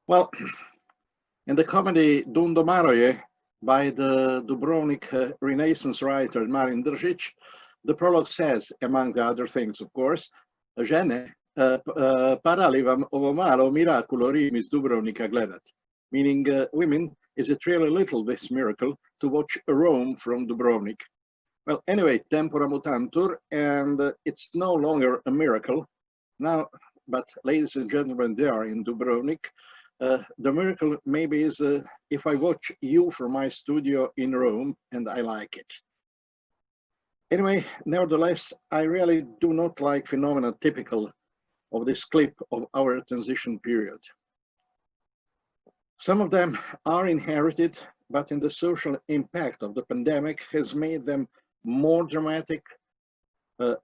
Well, in the comedy Dundomaroje by the Dubrovnik Renaissance writer Marin Držić, the prologue says, among the other things, of course, žene, parali vam ovo malo miraculo Rim iz Dubrovnika gledat, meaning women, is it really little this miracle to watch Rome from Dubrovnik? Well, anyway, tempora mutantur, and it's no longer a miracle now, but ladies and gentlemen, they are in Dubrovnik. The miracle maybe is if I watch you from my studio in Rome and I like it. Anyway, nevertheless, I really do not like phenomena typical of this clip of our transition period. Some of them are inherited, but in the social impact of the pandemic has made them more dramatic,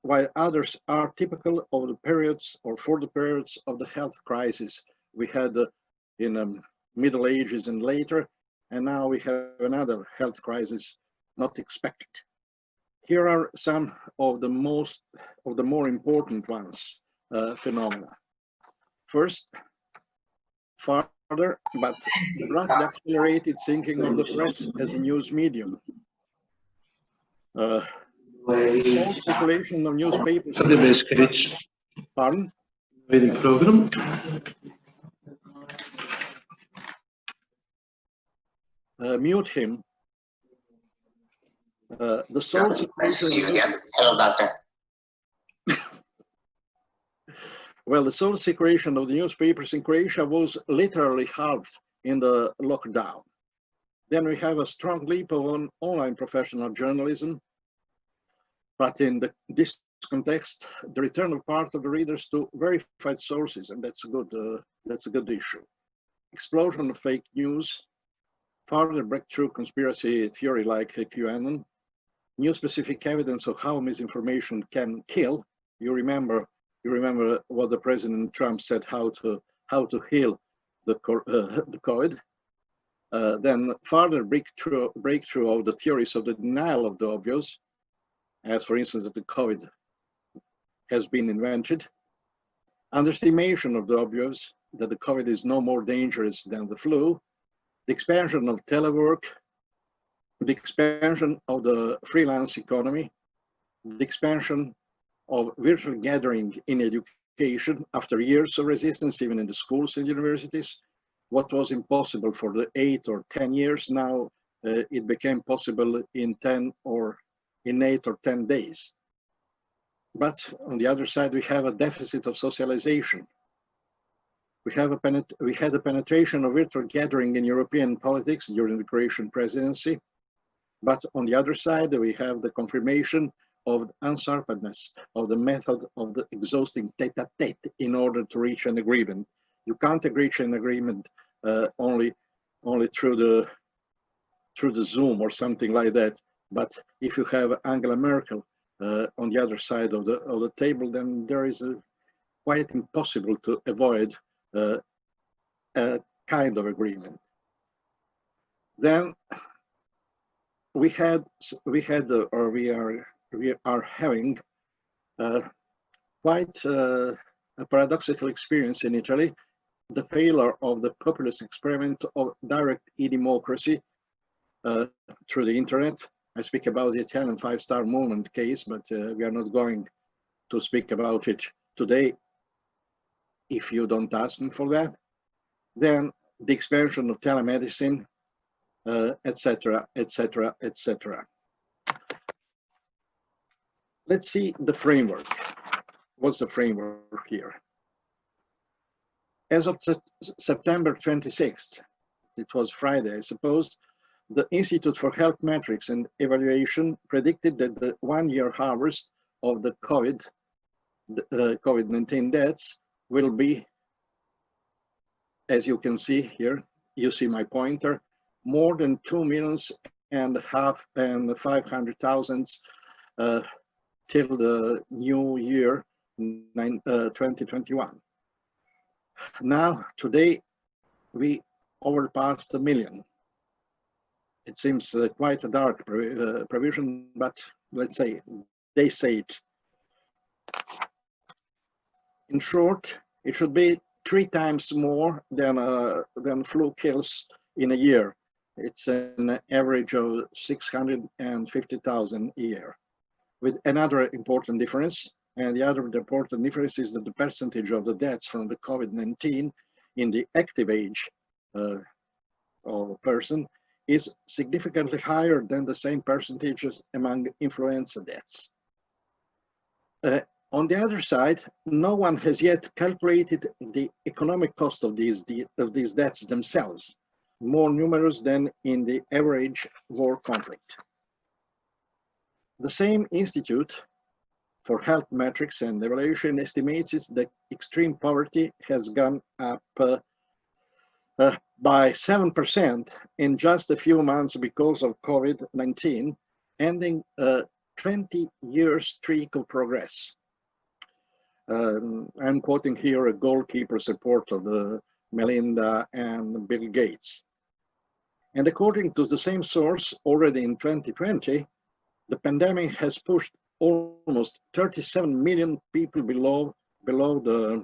while others are typical of the periods or for the periods of the health crisis we had in Middle Ages and later, and now we have another health crisis not expected. Here are some of the more important ones, phenomena. First, further but rapid accelerated sinking of the press as a news medium. Whole circulation of newspapers. Pardon? Program. Mute him. The sole situation. Hello, doctor. Well, the sole circulation of the newspapers in Croatia was literally halved in the lockdown. Then we have a strong leap of online professional journalism. But in this context, the return of part of the readers to verified sources, and that's a good issue. Explosion of fake news, further breakthrough conspiracy theory like QAnon, new specific evidence of how misinformation can kill. You remember what the President Trump said, how to heal the COVID. Then further breakthrough of the theories of the denial of the obvious, as for instance that the COVID has been invented. Underestimation of the obvious, that the COVID is no more dangerous than the flu. The expansion of telework, the expansion of the freelance economy, the expansion of virtual gathering in education after years of resistance, even in the schools and universities. What was impossible for the 8 or 10 years, now it became possible in 8 or 10 days. But on the other side, we have a deficit of socialization. We had a penetration of virtual gathering in European politics during the Croatian presidency. But on the other side, we have the confirmation of the unsharpness of the method of the exhausting tete-a-tete in order to reach an agreement. You can't reach an agreement only through the Zoom or something like that. But if you have Angela Merkel on the other side of the table, then there is quite impossible to avoid a kind of agreement. Then we are having quite a paradoxical experience in Italy, the failure of the populist experiment of direct e-democracy through the internet. I speak about the Italian 5-star movement case, but we are not going to speak about it today if you don't ask me for that. Then the expansion of telemedicine, etc., etc., etc. Let's see the framework. What's the framework here? As of September 26th, it was Friday, I suppose, the Institute for Health Metrics and Evaluation predicted that the 1-year harvest of the COVID-19 deaths will be, as you can see here, you see my pointer, more than 2,500,000 till the new year 2021. Now, today, we overpassed 1 million. It seems quite a dark provision, but let's say, they say it. In short, it should be 3 times more than flu kills in a year. It's an average of 650,000 a year. With another important difference, and the other important difference is that the percentage of the deaths from the COVID-19 in the active age of a person is significantly higher than the same percentages among influenza deaths. On the other side, no one has yet calculated the economic cost of these deaths themselves, more numerous than in the average war conflict. The same Institute for Health Metrics and Evaluation estimates that extreme poverty has gone up by 7% in just a few months because of COVID-19, ending a 20-year streak of progress. I'm quoting here a goalkeeper's report of the Melinda and Bill Gates. And according to the same source, already in 2020, the pandemic has pushed almost 37 million people below the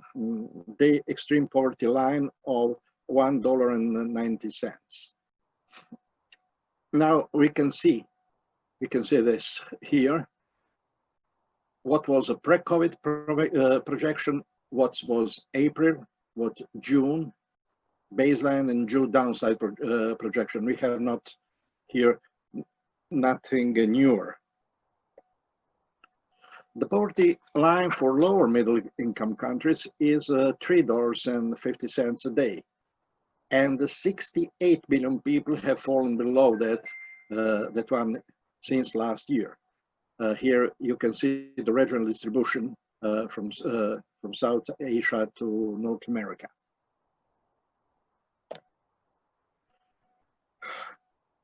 extreme poverty line of $1.90. Now we can see this here. What was a pre-COVID projection? What was April? What June baseline and June downside projection? We have not here nothing newer. The poverty line for lower middle income countries is $3.50 a day. And the 68 million people have fallen below that one since last year. Here you can see the regional distribution from South Asia to North America.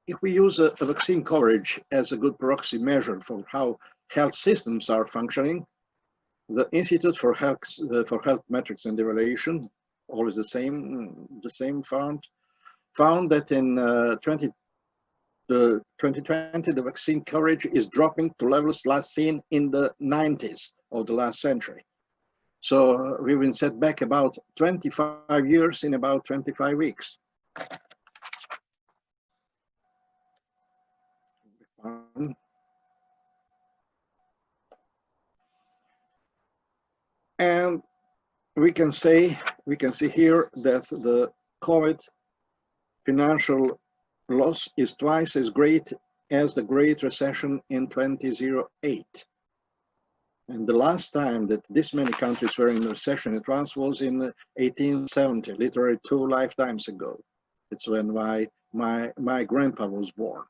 If we use a vaccine coverage as a good proxy measure for how health systems are functioning, the Institute for Health Metrics and Evaluation, always the same found that in 2020 the vaccine coverage is dropping to levels last seen in the 90s of the last century. So we've been set back about 25 years in about 25 weeks. And we can see here that the COVID financial loss is twice as great as the Great Recession in 2008. And the last time that this many countries were in recession at once was in 1870, literally 2 lifetimes ago. It's when my grandpa was born.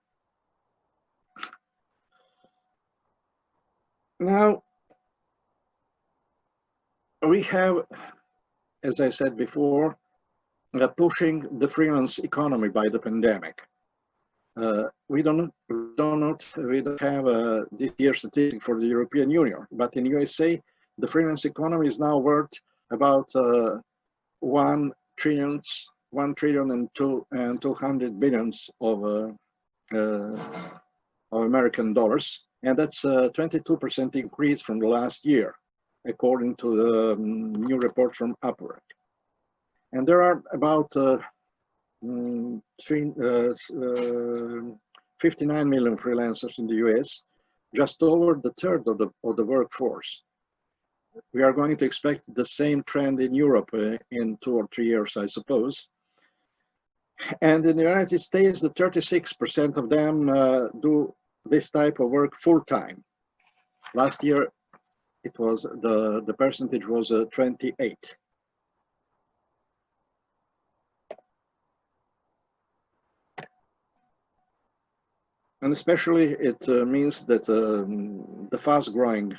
Now, we have, as I said before, pushing the freelance economy by the pandemic. We don't have this year's statistic for the European Union, but in USA, the freelance economy is now worth about 1 trillion and 200 billions of American dollars, and that's a 22% increase from the last year, according to the new report from Upwork. And there are about 59 million freelancers in the US, just over the third of the workforce. We are going to expect the same trend in Europe in 2 or 3 years, I suppose. And in the United States, the 36% of them do this type of work full-time. Last year, it was the percentage was 28. And especially it means that the fast-growing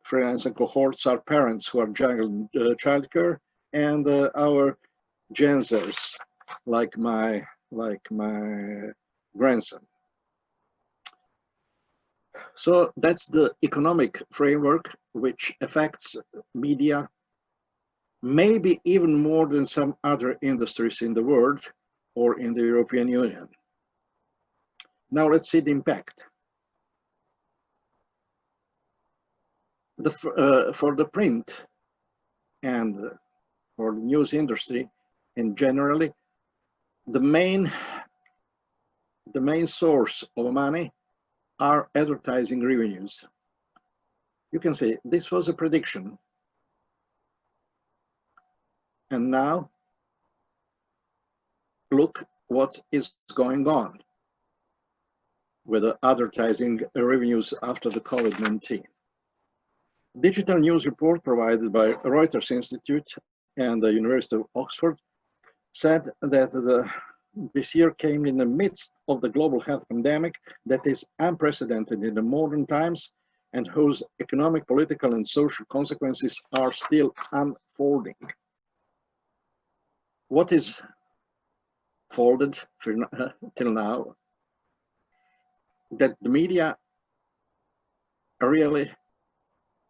freelancing cohorts are parents who are juggling childcare, and our Gen Zers, like my grandson. So that's the economic framework which affects media, maybe even more than some other industries in the world or in the European Union. Now let's see the impact. For the print and for the news industry and generally, the main source of money are advertising revenues. You can say this was a prediction. And now look what is going on with the advertising revenues after the COVID-19. Digital news report provided by Reuters Institute and the University of Oxford said that this year came in the midst of the global health pandemic that is unprecedented in the modern times and whose economic, political, and social consequences are still unfolding. What is folded till now? That the media are really,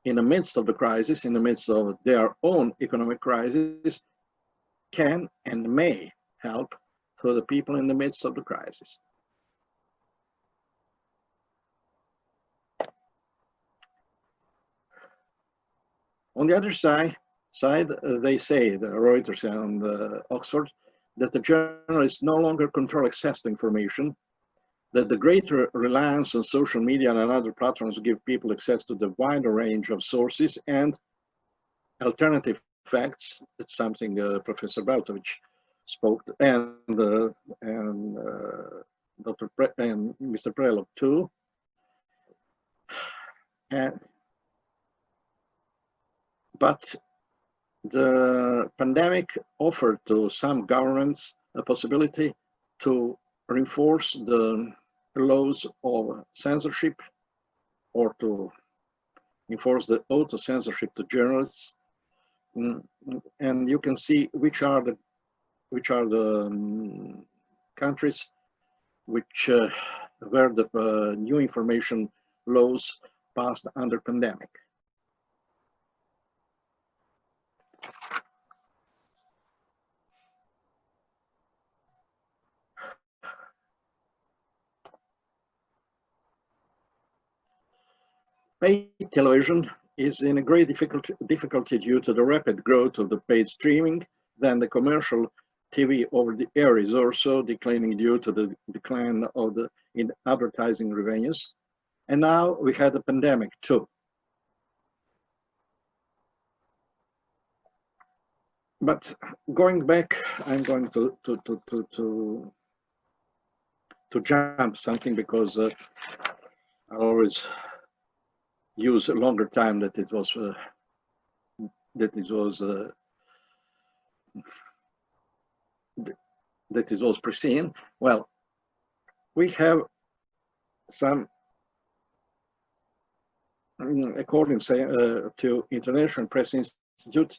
in the midst of the crisis, in the midst of their own economic crisis, can and may help to the people in the midst of the crisis. On the other side, they say, the Reuters and Oxford, that the journalists no longer control access to information, that the greater reliance on social media and other platforms give people access to the wider range of sources and alternative facts. It's something Professor Baltovic spoke, and Dr. and Mr. Prelog too. But the pandemic offered to some governments a possibility to reinforce the laws of censorship or to enforce the auto-censorship to journalists. And you can see which are the countries which where the new information laws passed under pandemic. Paid television is in a great difficulty due to the rapid growth of the paid streaming. Then the commercial TV over the air is also declining due to the decline of in advertising revenues. And now we had a pandemic too. But going back, I'm going to jump something because I always use a longer time that it was preceding. Well, we have some, according to International Press Institute,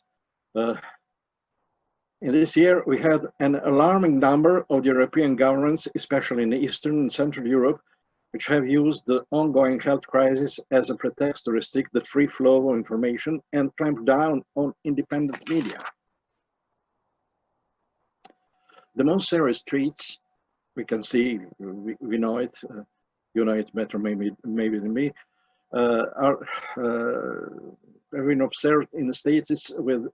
in this year we had an alarming number of European governments, especially in Eastern and Central Europe, which have used the ongoing health crisis as a pretext to restrict the free flow of information and clamp down on independent media. The most serious threats, we can see, we know it, you know it better maybe than me, have been observed in the states with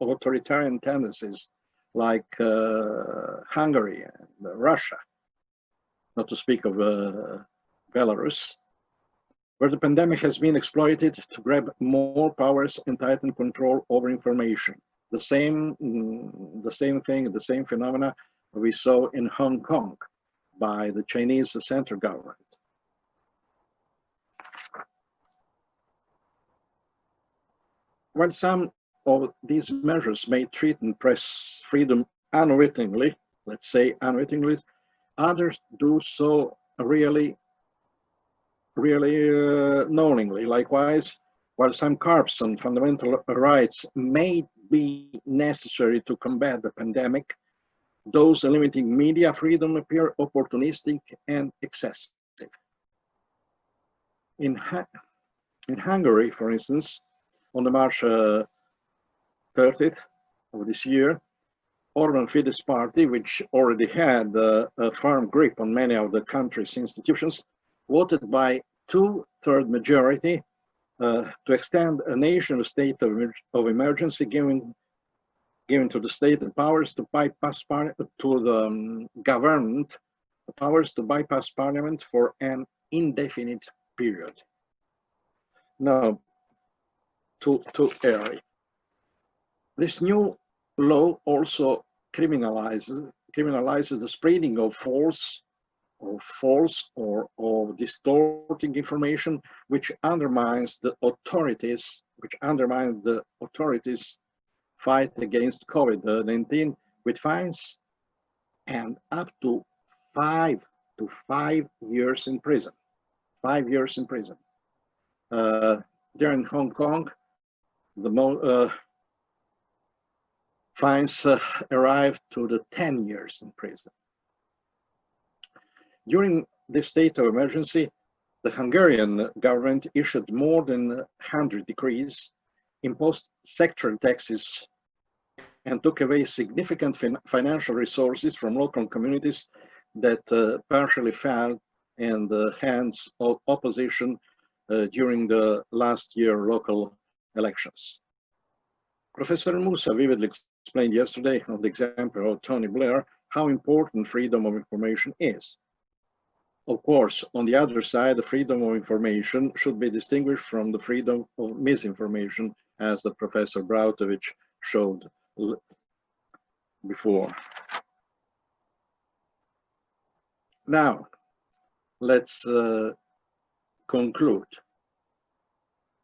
authoritarian tendencies like Hungary and Russia, not to speak of Belarus, where the pandemic has been exploited to grab more powers and tighten control over information. The same phenomena we saw in Hong Kong by the Chinese central government. While some of these measures may threaten press freedom unwittingly, let's say unwittingly, others do so really knowingly. Likewise, while some curbs on fundamental rights may be necessary to combat the pandemic, those limiting media freedom appear opportunistic and excessive. In Hungary, for instance, on the March 30th of this year, Orban Fidesz party, which already had a firm grip on many of the country's institutions, voted by 2/3 majority to extend a national state of emergency, giving giving to the state the powers to bypass to the government the powers to bypass parliament for an indefinite period. Now, to early. This new law also criminalizes the spreading of false or distorting information, which undermines the authorities fight against COVID-19 with fines and up to 5 years in prison. 5 years in prison. There in Hong Kong, the fines arrived to the 10 years in prison. During this state of emergency, the Hungarian government issued more than 100 decrees, imposed sectoral taxes, and took away significant financial resources from local communities that partially fell in the hands of opposition during the last year local elections. Professor Musa vividly explained yesterday on the example of Tony Blair how important freedom of information is. Of course, on the other side, the freedom of information should be distinguished from the freedom of misinformation, as the Professor Brautovic showed before. Now, let's conclude.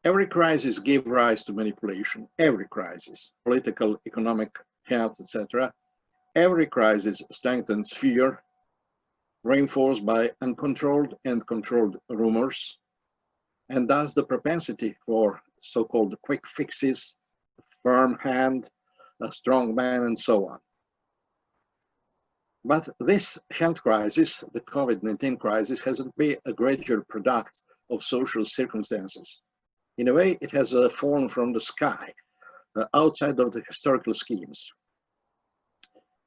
Every crisis gives rise to manipulation. Every crisis, political, economic, health, etc. Every crisis strengthens fear, reinforced by uncontrolled and controlled rumors, and thus the propensity for so-called quick fixes, firm hand, a strong man, and so on. But this health crisis, the COVID-19 crisis, hasn't been a gradual product of social circumstances. In a way, it has fallen from the sky, outside of the historical schemes.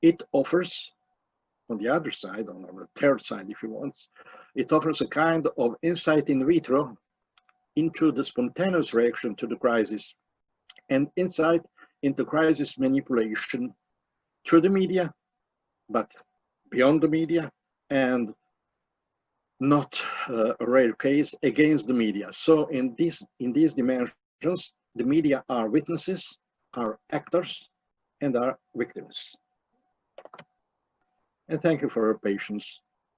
It offers, on the other side, on the third side, if you want, it offers a kind of insight in vitro into the spontaneous reaction to the crisis and insight into crisis manipulation through the media, but beyond the media, and not a rare case against the media. So in these dimensions, the media are witnesses, are actors, and are victims. And thank you for your patience.